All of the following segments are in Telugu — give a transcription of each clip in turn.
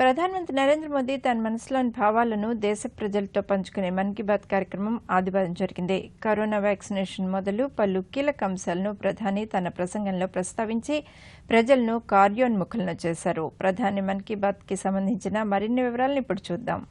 ప్రధానమంత్రి నరేంద్ర మోదీ తన మనసులోని భావాలను దేశ ప్రజలతో పంచుకునే మన్ కీ బాత్ కార్యక్రమం ఆదివారం జరిగింది. కరోనా వ్యాక్సినేషన్ మొదలు పలు కీలక అంశాలను ప్రధాని తన ప్రసంగంలో ప్రస్తావించి ప్రజలను కార్యోన్ముఖులను చేశారు. ప్రధాని మన్ కీ బాత్కి సంబంధించిన మరిన్ని వివరాలను ఇప్పుడు చూద్దాం.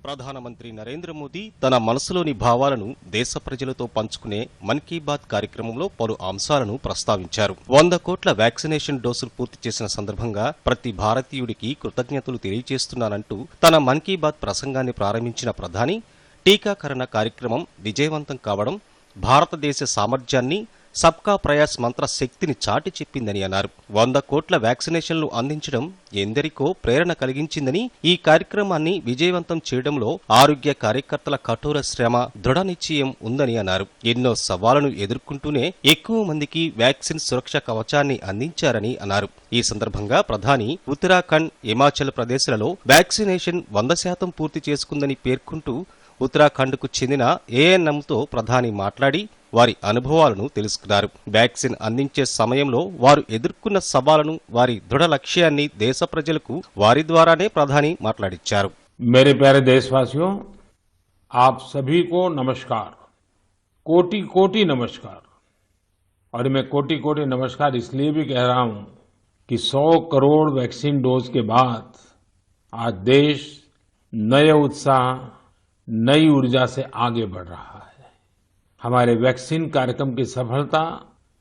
ప్రధానమంత్రి నరేంద్ర మోదీ తన మనసులోని భావాలను దేశ ప్రజలతో పంచుకునే మన్ కీ బాత్ కార్యక్రమంలో పలు అంశాలను ప్రస్తావించారు. 100 కోట్ల వ్యాక్సినేషన్ డోసులు పూర్తి చేసిన సందర్భంగా ప్రతి భారతీయుడికి కృతజ్ఞతలు తెలియజేస్తున్నానంటూ తన మన్ కీ బాత్ ప్రసంగాన్ని ప్రారంభించిన ప్రధాని టీకాకరణ కార్యక్రమం విజయవంతం కావడం భారతదేశ సామర్థ్యాన్ని సబ్కా ప్రయాస్ మంత్ర శక్తిని చాటి చెప్పిందని అన్నారు. 100 కోట్ల వ్యాక్సినేషన్లు అందించడం ఎందరికో ప్రేరణ కలిగించిందని, ఈ కార్యక్రమాన్ని విజయవంతం చేయడంలో ఆరోగ్య కార్యకర్తల కఠోర శ్రమ, దృఢ నిశ్చయం ఉందని అన్నారు. ఎన్నో సవాళ్లను ఎదుర్కొంటూనే ఎక్కువ మందికి వ్యాక్సిన్ సురక్ష కవచాన్ని అందించారని అన్నారు. ఈ సందర్భంగా ప్రధాని ఉత్తరాఖండ్, హిమాచల్ ప్రదేశ్లలో వ్యాక్సినేషన్ 100% పూర్తి చేసుకుందని పేర్కొంటూ ఉత్తరాఖండ్కు చెందిన ఏఎన్ఎంతో ప్రధాని మాట్లాడి వారి అనుభవాలను తెలుసుకున్నారు. వ్యాక్సిన్ అందించే సమయంలో వారు ఎదుర్కొన్న సవాళ్లను, వారి దృఢ లక్ష్యాన్ని దేశ ప్రజలకు వారి ద్వారానే ప్రధాని మాట్లాడించారు. मेरे प्यारे देशवासियों, आप सभी को नमस्कार, कोटि कोटि नमस्कार। और मैं कोटि कोटि नमस्कार इसलिए भी कह रहा हूं कि 100 करोड़ वैक्सीन डोज के बाद आज देश नए उत्साह, नई ऊर्जा से आगे बढ़ रहा है। हमारे वैक्सीन कार्यक्रम की सफलता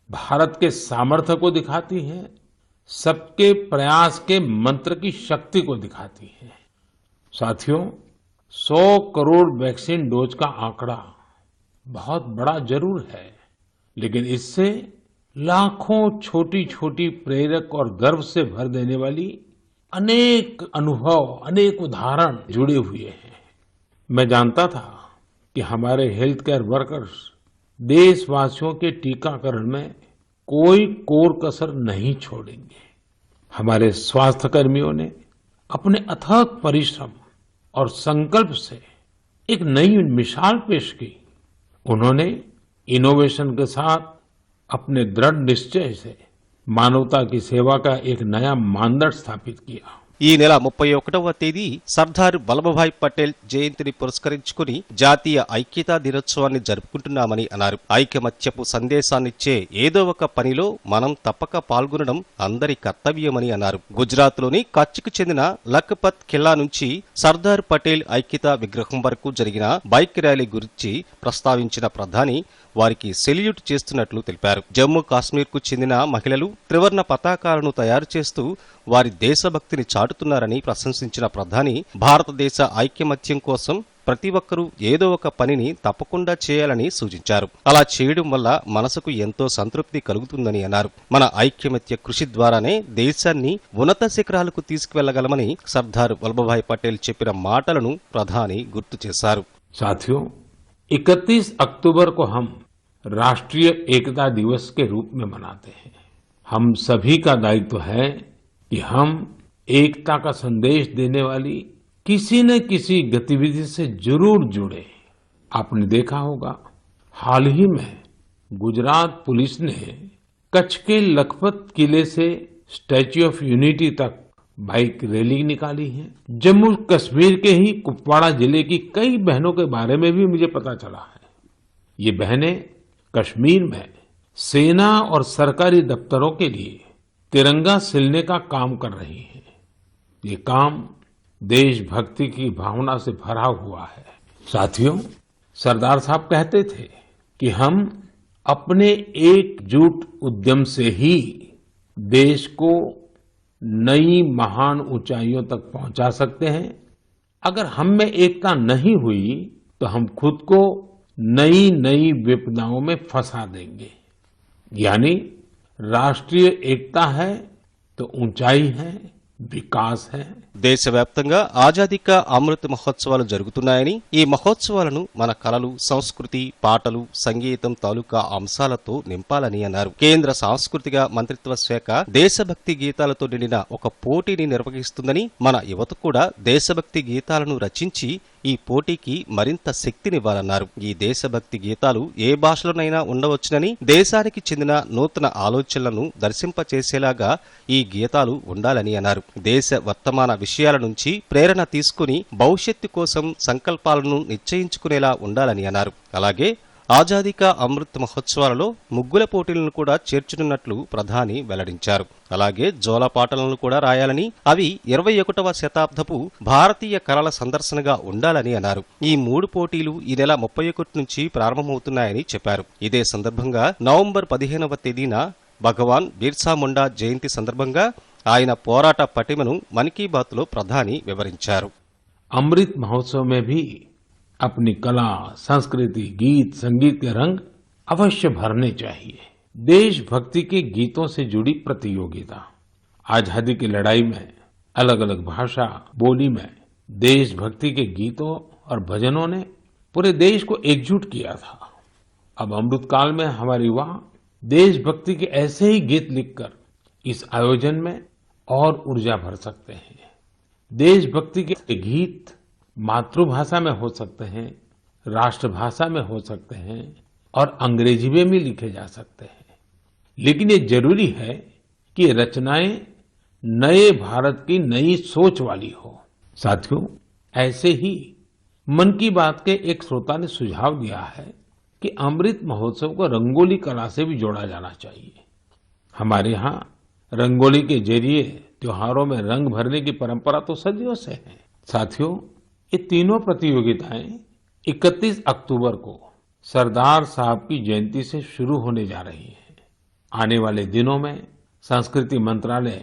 भारत के सामर्थ्य को दिखाती है, सबके प्रयास के मंत्र की शक्ति को दिखाती है। साथियों, 100 करोड़ वैक्सीन डोज का आंकड़ा बहुत बड़ा जरूर है, लेकिन इससे लाखों छोटी छोटी प्रेरक और गर्व से भर देने वाली अनेक अनुभव, अनेक उदाहरण जुड़े हुए हैं। मैं जानता था कि हमारे हेल्थ केयर वर्कर्स देशवासियों के टीकाकरण में कोई कोर कसर नहीं छोड़ेंगे। हमारे स्वास्थ्य कर्मियों ने अपने अथक परिश्रम और संकल्प से एक नई मिसाल पेश की। उन्होंने इनोवेशन के साथ अपने दृढ़ निश्चय से मानवता की सेवा का एक नया मानदंड स्थापित किया। ఈ నెల 31వ తేదీ సర్దార్ వల్లభభాయ్ పటేల్ జయంతిని పురస్కరించుకుని జాతీయ ఐక్యతా దినోత్సవాన్ని జరుపుకుంటున్నామని అన్నారు. ఐకమత్యపు సందేశాన్నిచ్చే ఏదో ఒక పనిలో మనం తప్పక పాల్గొనడం అందరి కర్తవ్యమని అన్నారు. గుజరాత్లోని కచ్కు చెందిన లఖపత్ ఖిల్లా నుంచి సర్దార్ పటేల్ ఐక్యతా విగ్రహం వరకు జరిగిన బైక్ ర్యాలీ గురించి ప్రస్తావించిన ప్రధాని వారికి సెల్యూట్ చేస్తున్నట్లు తెలిపారు. జమ్మూ కాశ్మీర్కు చెందిన మహిళలు త్రివర్ణ పతాకాలను తయారు చేస్తూ వారి దేశభక్తిని చాటుతున్నారని ప్రశంసించిన ప్రధాని భారతదేశ ఐక్యమత్యం కోసం ప్రతి ఒక్కరూ ఏదో ఒక పనిని తప్పకుండా చేయాలని సూచించారు. అలా చేయడం వల్ల మనసుకు ఎంతో సంతృప్తి కలుగుతుందని అన్నారు. మన ఐక్యమత్య కృషి ద్వారానే దేశాన్ని ఉన్నత శిఖరాలకు తీసుకువెళ్లగలమని సర్దార్ వల్లభభాయ్ పటేల్ చెప్పిన మాటలను ప్రధాని గుర్తు చేశారు. साथियों, 31 अक्टूबर को हम राष्ट्रीय एकता दिवस के रूप में मनाते हैं। हम सभी का दायित्व है कि हम एकता का संदेश देने वाली किसी न किसी गतिविधि से जरूर जुड़े। आपने देखा होगा, हाल ही में गुजरात पुलिस ने कच्छ के लखपत किले से स्टैच्यू ऑफ यूनिटी तक बाइक रैली निकाली है। जम्मू कश्मीर के ही कुपवाड़ा जिले की कई बहनों के बारे में भी मुझे पता चला है। ये बहनें कश्मीर में सेना और सरकारी दफ्तरों के लिए तिरंगा सिलने का काम कर रही हैं। ये काम देशभक्ति की भावना से भरा हुआ है। साथियों, सरदार साहब कहते थे कि हम अपने एकजुट उद्यम से ही देश को नई महान ऊंचाइयों तक पहुंचा सकते हैं। अगर हम में एकता नहीं हुई तो हम खुद को नई नई विपदाओं में फंसा देंगे। यानी राष्ट्रीय एकता है तो ऊंचाई है, వికాస్ హై. దేశవ్యాప్తంగా ఆజాదీ కా అమృత్ మహోత్సవాలు జరుగుతున్నాయని, ఈ మహోత్సవాలను మన కళలు, సంస్కృతి, పాటలు, సంగీతం తాలూకా అంశాలతో నింపాలని అన్నారు. కేంద్ర సాంస్కృతిక మంత్రిత్వ శాఖ దేశభక్తి గీతాలతో నిండిన ఒక పోటీని నిర్వహిస్తుందని, మన యువత కూడా దేశభక్తి గీతాలను రచించి ఈ పోటీకి మరింత శక్తినివ్వాలన్నారు. ఈ దేశభక్తి గీతాలు ఏ భాషలోనైనా ఉండవచ్చునని, దేశానికి చెందిన నూతన ఆలోచనలను దర్శింపచేసేలాగా ఈ గీతాలు ఉండాలని అన్నారు. దేశ వర్తమాన విషయాల నుంచి ప్రేరణ తీసుకుని భవిష్యత్తు కోసం సంకల్పాలను నిశ్చయించుకునేలా ఉండాలని అన్నారు. అలాగే ఆజాదీ కా అమృత్ మహోత్సవాలలో ముగ్గుల పోటీలను కూడా చేర్చనున్నట్లు ప్రధాని వెల్లడించారు. అలాగే జోలపాటలను కూడా రాయాలని, అవి 21వ శతాబ్దపు భారతీయ కళల సందర్శనగా ఉండాలని అన్నారు. ఈ 3 పోటీలు ఈ నెల 31 నుంచి ప్రారంభమవుతున్నాయని చెప్పారు. ఇదే సందర్భంగా నవంబర్ 15వ తేదీన భగవాన్ బిర్సా ముండా జయంతి సందర్భంగా ఆయన పోరాట పటిమను మన్ కీ బాత్లో ప్రధాని వివరించారు. अमृत महोत्सव में भी अपनी कला, संस्कृति, गीत, संगीत के रंग अवश्य भरने चाहिए। देशभक्ति के गीतों से जुड़ी प्रतियोगिता, आजादी की लड़ाई में अलग अलग भाषा बोली में देशभक्ति के गीतों और भजनों ने पूरे देश को एकजुट किया था। अब अमृत काल में हमारे युवा देशभक्ति के ऐसे ही गीत लिखकर इस आयोजन में और ऊर्जा भर सकते हैं। देशभक्ति के गीत मातृभाषा में हो सकते हैं, राष्ट्रभाषा में हो सकते हैं और अंग्रेजी में भी लिखे जा सकते हैं, लेकिन ये जरूरी है कि ये रचनाएं नए भारत की नई सोच वाली हो। साथियों, ऐसे ही मन की बात के एक श्रोता ने सुझाव दिया है कि अमृत महोत्सव को रंगोली कला से भी जोड़ा जाना चाहिए। हमारे यहाँ रंगोली के जरिए त्योहारों में रंग भरने की परंपरा तो सदियों से है। साथियों, ये तीनों प्रतियोगिताएं 31 अक्टूबर को सरदार साहब की जयंती से शुरू होने जा रही हैं। आने वाले दिनों में संस्कृति मंत्रालय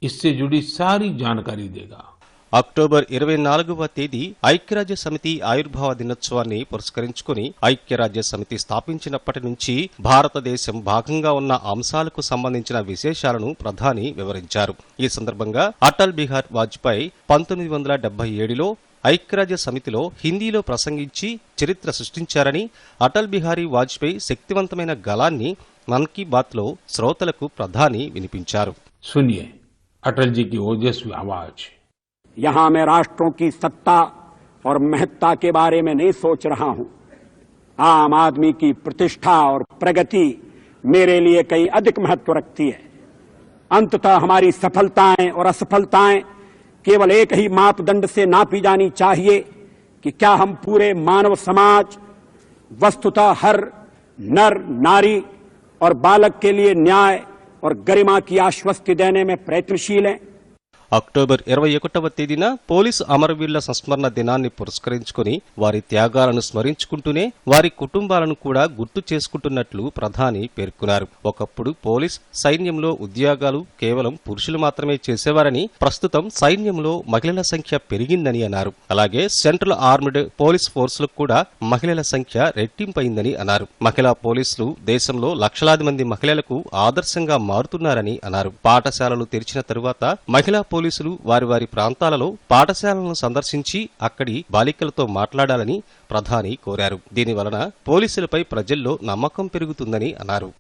इससे जुड़ी सारी जानकारी देगा। అక్టోబర్ 24వ తేదీ ఐక్యరాజ్య సమితి ఆవిర్భావ దినోత్సవాన్ని పురస్కరించుకుని ఐక్యరాజ్య సమితి స్థాపించినప్పటి నుంచి భారతదేశం భాగంగా ఉన్న అంశాలకు సంబంధించిన విశేషాలను ప్రధాని వివరించారు. ఈ సందర్భంగా అటల్ బిహారీ వాజ్పేయి 1977లో ఐక్యరాజ్య సమితిలో హిందీలో ప్రసంగించి చరిత్ర సృష్టించారని, అటల్ బిహారీ వాజ్పేయి శక్తివంతమైన గళాన్ని మన్ కీ బాత్లో శ్రోతలకు ప్రధాని వినిపించారు. सुनिए अटल जी की ओजस्वी आवाज। यहां मैं राष्ट्रों की सत्ता और महत्ता के बारे में नहीं सोच रहा हूं। आम आदमी की प्रतिष्ठा और प्रगति मेरे लिए कहीं अधिक महत्व रखती है। अंततः हमारी सफलताएं और असफलताएं केवल एक ही मापदंड से नापी जानी चाहिए कि क्या हम पूरे मानव समाज, वस्तुतः हर नर, नारी और बालक के लिए न्याय और गरिमा की आश्वस्ति देने में प्रयत्नशील हैं। అక్టోబర్ 21వ తేదీన పోలీసు అమరవీరుల సంస్మరణ దినాన్ని పురస్కరించుకుని వారి త్యాగాలను స్మరించుకుంటూనే వారి కుటుంబాలను కూడా గుర్తు చేసుకుంటున్నట్లు ప్రధాని పేర్కొన్నారు. ఒకప్పుడు పోలీస్ సైన్యంలో ఉద్యోగాలు కేవలం పురుషులు మాత్రమే చేసేవారని, ప్రస్తుతం సైన్యంలో మహిళల సంఖ్య పెరిగిందని అన్నారు. అలాగే సెంట్రల్ ఆర్మ్డ్ పోలీస్ ఫోర్సులకు కూడా మహిళల సంఖ్య రెట్టింపైందని అన్నారు. మహిళా పోలీసులు దేశంలో లక్షలాది మంది మహిళలకు ఆదర్శంగా మారుతున్నారని అన్నారు. పాఠశాలలు తెరిచిన తరువాత మహిళా పోలీసులు వారి వారి ప్రాంతాలలో పాఠశాలలను సందర్శించి అక్కడి బాలికలతో మాట్లాడాలని ప్రధాని కోరారు. దీనివలన పోలీసులపై ప్రజల్లో నమ్మకం పెరుగుతుందని అన్నారు.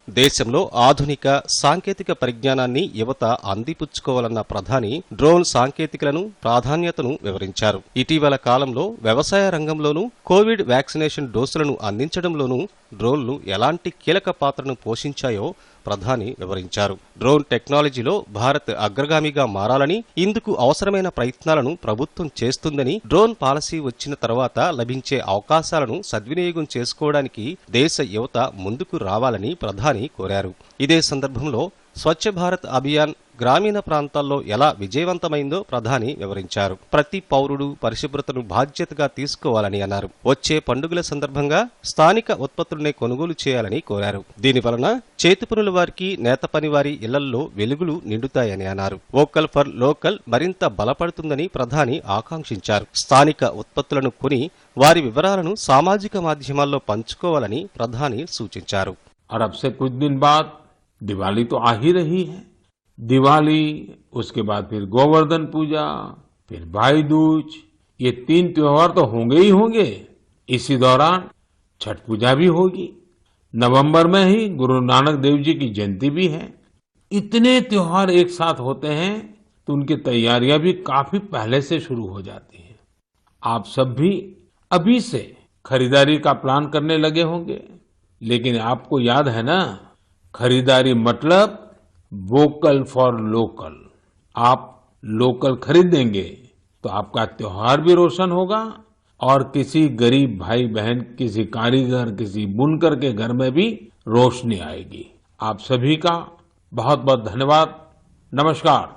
దేశంలో ఆధునిక సాంకేతిక పరిజ్ఞానాన్ని యువత అందిపుచ్చుకోవాలన్న ప్రధాని డ్రోన్ సాంకేతికలను ప్రాధాన్యతను వివరించారు. ఇటీవల కాలంలో వ్యవసాయ రంగంలోనూ కోవిడ్ వ్యాక్సినేషన్ డోసులను అందించడంలోనూ డ్రోన్లు ఎలాంటి కీలక పాత్రను పోషించాయో ప్రధాని వివరించారు. డ్రోన్ టెక్నాలజీలో భారత్ అగ్రగామిగా మారాలని, ఇందుకు అవసరమైన ప్రయత్నాలను ప్రభుత్వం చేస్తుందని, డ్రోన్ పాలసీ వచ్చిన తర్వాత లభించే అవకాశాలను సద్వినియోగం చేసుకోవడానికి దేశ యువత ముందుకు రావాలని ప్రధాని కోరారు. ఇదే సందర్భంలో స్వచ్ఛ భారత్ అభియాన్ గ్రామీణ ప్రాంతాల్లో ఎలా విజయవంతమైందో ప్రధాని వివరించారు. ప్రతి పౌరుడు పరిశుభ్రతను బాధ్యతగా తీసుకోవాలని అన్నారు. వచ్చే పండుగల సందర్భంగా స్థానిక ఉత్పత్తులనే కొనుగోలు చేయాలని కోరారు. దీనివలన చేతిపనుల వారికి, నేత పని వారి ఇళ్లల్లో వెలుగులు నిండుతాయని అన్నారు. వోకల్ ఫర్ లోకల్ మరింత బలపడుతుందని ప్రధాని ఆకాంక్షించారు. స్థానిక ఉత్పత్తులను కొని వారి వివరాలను సామాజిక మాధ్యమాల్లో పంచుకోవాలని ప్రధాని సూచించారు. और अब से कुछ दिन बाद दिवाली तो आ ही रही है। दिवाली, उसके बाद फिर गोवर्धन पूजा, फिर भाई दूज, ये 3 त्योहार तो होंगे ही होंगे। इसी दौरान छठ पूजा भी होगी। नवंबर में ही गुरु नानक देव जी की जयंती भी है। इतने त्योहार एक साथ होते हैं तो उनकी तैयारियां भी काफी पहले से शुरू हो जाती हैं। आप सब भी अभी से खरीदारी का प्लान करने लगे होंगे, लेकिन आपको याद है ना, खरीदारी मतलब वोकल फॉर लोकल। आप लोकल खरीदेंगे तो आपका त्योहार भी रोशन होगा और किसी गरीब भाई बहन, किसी कारीगर, किसी बुनकर के घर में भी रोशनी आएगी। आप सभी का बहुत बहुत धन्यवाद। नमस्कार।